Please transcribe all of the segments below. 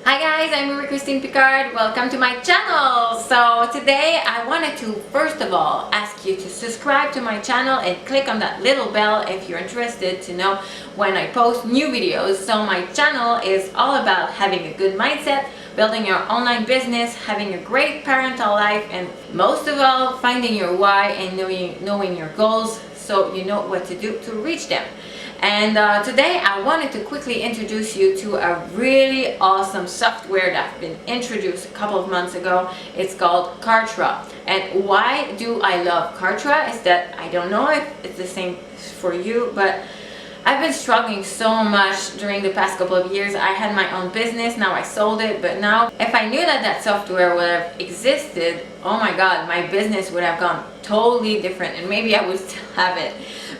Hi guys, I'm Christine Picard. Welcome to my channel. So today I wanted to first of all ask you to subscribe to my channel and click on that little bell if you're interested to know when I post new videos. So my channel is all about having a good mindset, building your online business, having a great parental life, and most of all finding your why and knowing your goals so you know what to do to reach them. And today I wanted to quickly introduce you to a really awesome software that's been introduced a couple of months ago. It's called Kartra. And why do I love Kartra is that I don't know if it's the same for you, but I've been struggling so much during the past couple of years. I had my own business, now I sold it, but now if I knew that that software would have existed, oh my god, my business would have gone totally different and maybe I would still have it.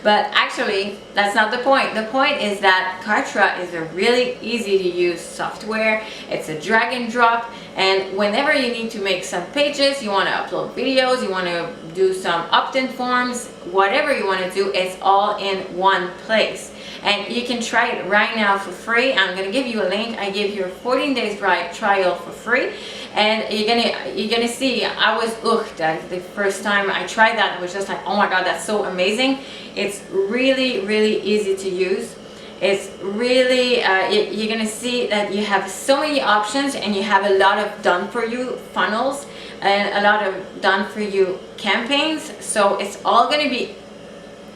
But actually, that's not the point. The point is that Kartra is a really easy to use software. It's a drag and drop, and whenever you need to make some pages, you want to upload videos, you want to do some opt-in forms, whatever you want to do, it's all in one place. And you can try it right now for free. I'm going to give you a link. I give you a 14 days trial for free. And you're gonna see, I was hooked the first time I tried that. I was just like, oh my god, that's so amazing. It's really easy to use. It's really, you're gonna see that you have so many options and you have a lot of done for you funnels and a lot of done for you campaigns. So it's all gonna be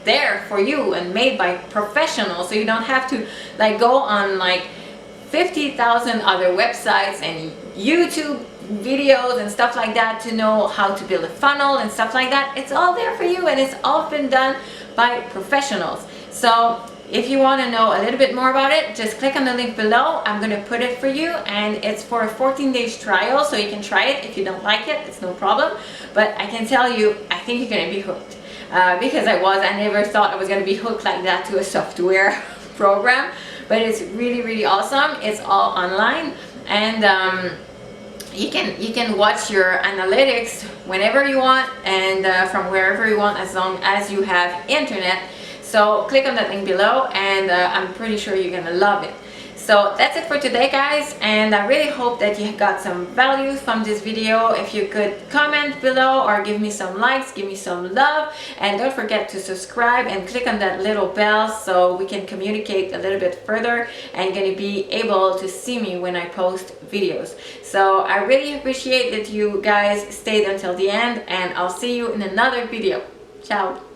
there for you and made by professionals, so you don't have to like go on like 50,000 other websites and YouTube videos and stuff like that to know how to build a funnel and stuff like that. It's all there for you and it's all been done by professionals. So if you want to know a little bit more about it, just click on the link below. I'm going to put it for you, and it's for a 14 days trial, so you can try it. If you don't like it, it's no problem, but I can tell you, I think you're going to be hooked. Because I never thought I was going to be hooked like that to a software program, but it's really awesome. It's all online, and you can watch your analytics whenever you want and from wherever you want, as long as you have internet. So click on that link below, and I'm pretty sure you're gonna love it. So that's it for today, guys, and I really hope that you got some value from this video. If you could comment below or give me some likes, give me some love, and don't forget to subscribe and click on that little bell so we can communicate a little bit further and gonna be able to see me when I post videos. So I really appreciate that you guys stayed until the end, and I'll see you in another video. Ciao.